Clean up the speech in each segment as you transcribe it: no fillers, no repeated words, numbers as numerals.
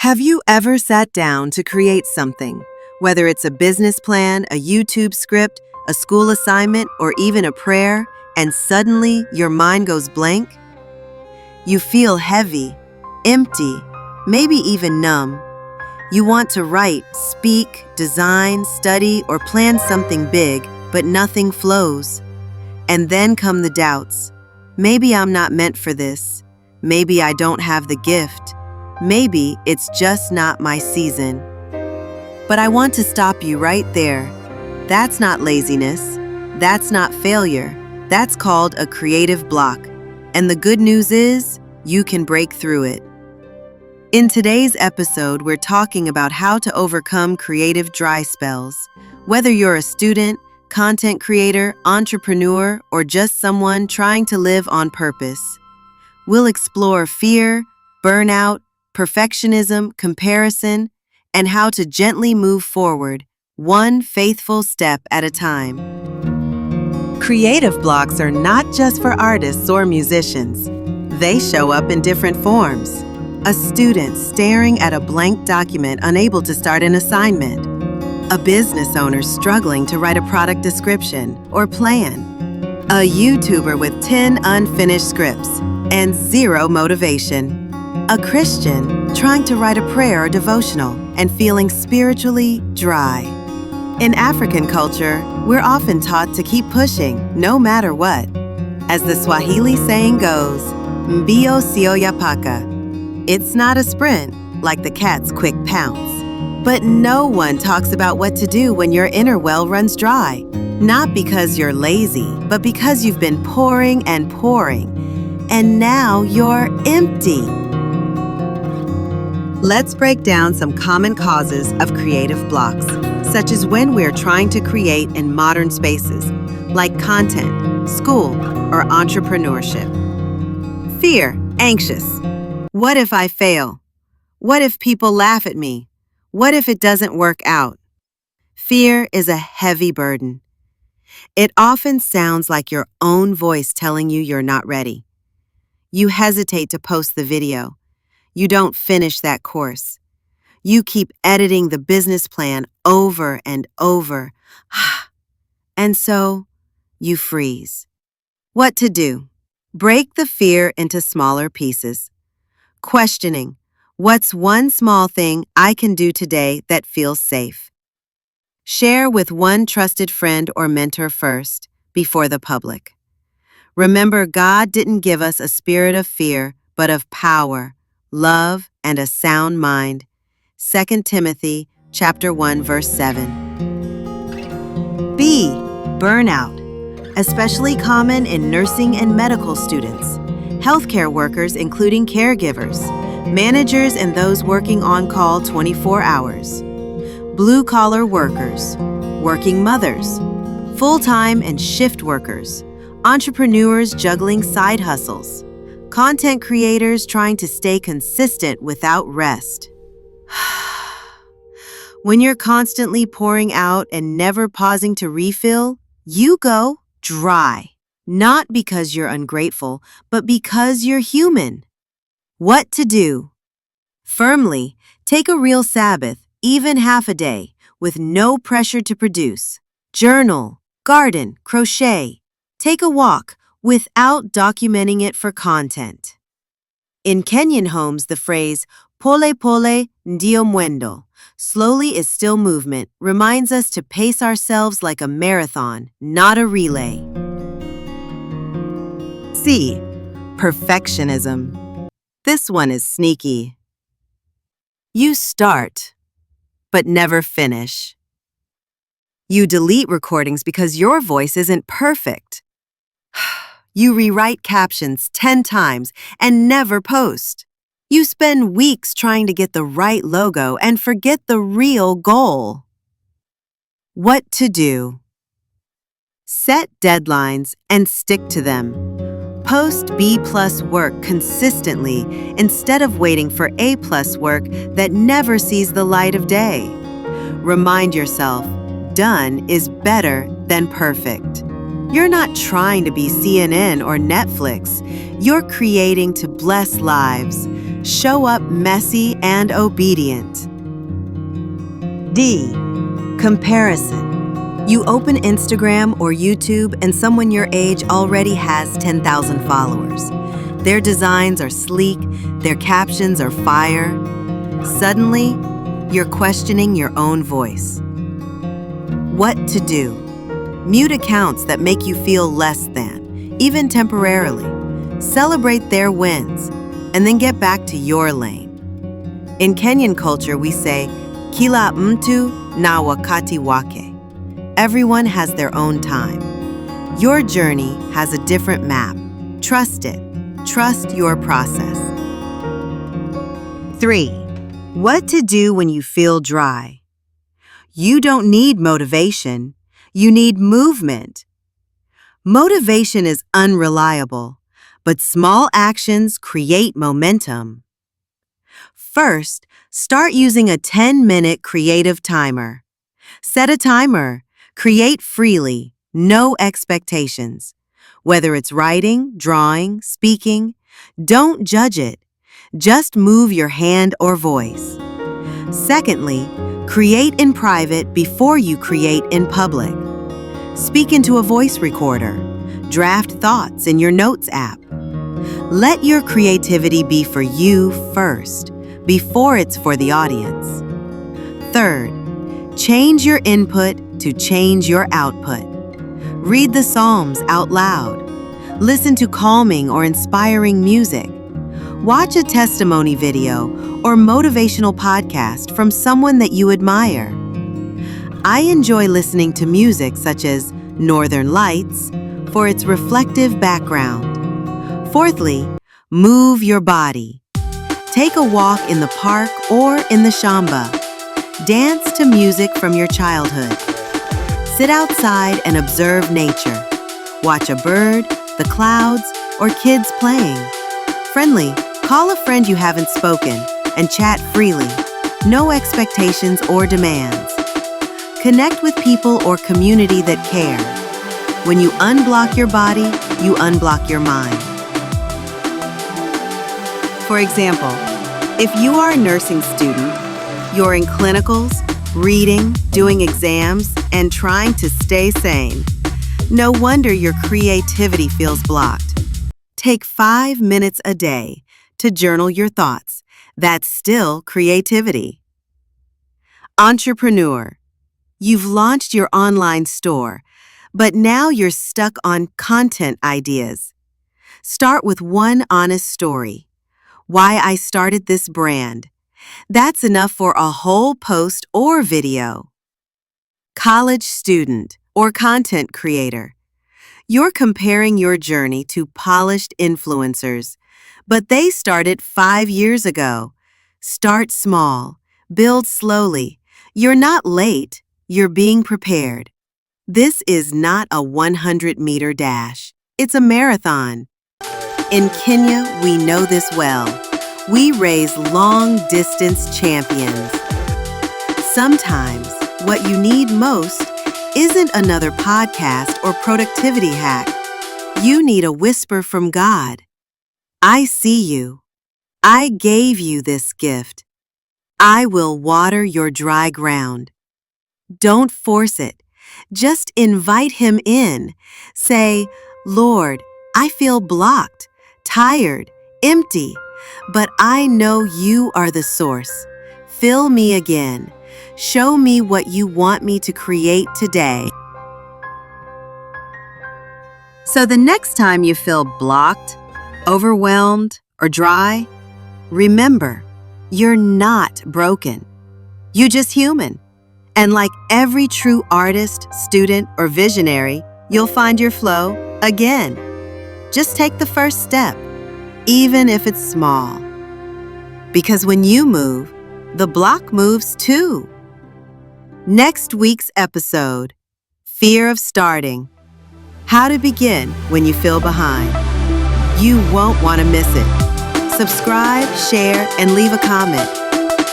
Have you ever sat down to create something, whether it's a business plan, a YouTube script, a school assignment, or even a prayer, and suddenly your mind goes blank? You feel heavy, empty, maybe even numb. You want to write, speak, design, study, or plan something big, but nothing flows. And then come the doubts. Maybe I'm not meant for this. Maybe I don't have the gift. Maybe it's just not my season. But I want to stop you right there. That's not laziness. That's not failure. That's called a creative block. And the good news is, you can break through it. In today's episode, we're talking about how to overcome creative dry spells. Whether you're a student, content creator, entrepreneur, or just someone trying to live on purpose, we'll explore fear, burnout, perfectionism, comparison, and how to gently move forward, one faithful step at a time. Creative blocks are not just for artists or musicians. They show up in different forms. A student staring at a blank document, unable to start an assignment. A business owner struggling to write a product description or plan. A YouTuber with 10 unfinished scripts and zero motivation. A Christian trying to write a prayer or devotional and feeling spiritually dry. In African culture, we're often taught to keep pushing, no matter what. As the Swahili saying goes, "Mbio sio ya paka." It's not a sprint, like the cat's quick pounce. But no one talks about what to do when your inner well runs dry. Not because you're lazy, but because you've been pouring and pouring, and now you're empty. Let's break down some common causes of creative blocks, such as when we're trying to create in modern spaces, like content, school, or entrepreneurship. Fear, anxious. What if I fail? What if people laugh at me? What if it doesn't work out? Fear is a heavy burden. It often sounds like your own voice telling you you're not ready. You hesitate to post the video. You don't finish that course. You keep editing the business plan over and over. And so, you freeze. What to do? Break the fear into smaller pieces. Questioning, what's one small thing I can do today that feels safe? Share with one trusted friend or mentor first, before the public. Remember, God didn't give us a spirit of fear, but of power, love, and a sound mind. 2 Timothy chapter 1, verse 7. B. Burnout. Especially common in nursing and medical students, healthcare workers including caregivers, managers and those working on call 24 hours, blue-collar workers, working mothers, full-time and shift workers, entrepreneurs juggling side hustles, content creators trying to stay consistent without rest. When you're constantly pouring out and never pausing to refill, you go dry. Not because you're ungrateful, but because you're human. What to do? Firmly, take a real Sabbath, even half a day, with no pressure to produce. Journal, garden, crochet. Take a walk without documenting it for content. In Kenyan homes, the phrase, "Pole pole ndio mwendo," slowly is still movement, reminds us to pace ourselves like a marathon, not a relay. C. Perfectionism. This one is sneaky. You start, but never finish. You delete recordings because your voice isn't perfect. You rewrite captions 10 times and never post. You spend weeks trying to get the right logo and forget the real goal. What to do? Set deadlines and stick to them. Post B+ work consistently instead of waiting for A+ work that never sees the light of day. Remind yourself, done is better than perfect. You're not trying to be CNN or Netflix. You're creating to bless lives, Show up messy and obedient. D. Comparison. You open Instagram or YouTube and someone your age already has 10,000 followers. Their designs are sleek, their captions are fire. Suddenly, you're questioning your own voice. What to do? Mute accounts that make you feel less than, even temporarily. Celebrate their wins, and then get back to your lane. In Kenyan culture, we say, Kila mtu na wakati wake. Everyone has their own time. Your journey has a different map. Trust it. Trust your process. 3. What to do when you feel dry. You don't need motivation. You need movement. Motivation is unreliable, but small actions create momentum. First, start using a 10-minute creative timer. Set a timer. Create freely, no expectations. Whether it's writing, drawing, speaking, don't judge it. Just move your hand or voice. Secondly, create in private before you create in public. Speak into a voice recorder. Draft thoughts in your notes app. Let your creativity be for you first, before it's for the audience. Third, change your input to change your output. Read the Psalms out loud. Listen to calming or inspiring music. Watch a testimony video or motivational podcast from someone that you admire. I enjoy listening to music such as Northern Lights for its reflective background. Fourthly, move your body. Take a walk in the park or in the shamba. Dance to music from your childhood. Sit outside and observe nature. Watch a bird, the clouds, or kids playing. Friendly, call a friend you haven't spoken and chat freely. No expectations or demands. Connect with people or community that care. When you unblock your body, you unblock your mind. For example, if you are a nursing student, you're in clinicals, reading, doing exams, and trying to stay sane. No wonder your creativity feels blocked. Take 5 minutes a day to journal your thoughts. That's still creativity. Entrepreneur. You've launched your online store, but now you're stuck on content ideas. Start with one honest story. Why I started this brand. That's enough for a whole post or video. College student or content creator. You're comparing your journey to polished influencers, but they started 5 years ago. Start small. Build slowly. You're not late. You're being prepared. This is not a 100-meter dash. It's a marathon. In Kenya, we know this well. We raise long-distance champions. Sometimes, what you need most isn't another podcast or productivity hack. You need a whisper from God. I see you. I gave you this gift. I will water your dry ground. Don't force it. Just invite Him in. Say, Lord, I feel blocked, tired, empty, but I know you are the source. Fill me again. Show me what you want me to create today. So the next time you feel blocked, overwhelmed, or dry, remember, you're not broken. You're just human. And like every true artist, student, or visionary, you'll find your flow again. Just take the first step, even if it's small. Because when you move, the block moves too. Next week's episode, Fear of Starting. How to begin when you feel behind. You won't want to miss it. Subscribe, share, and leave a comment.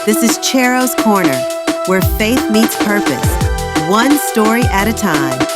This is Chero's Corner, where faith meets purpose, one story at a time.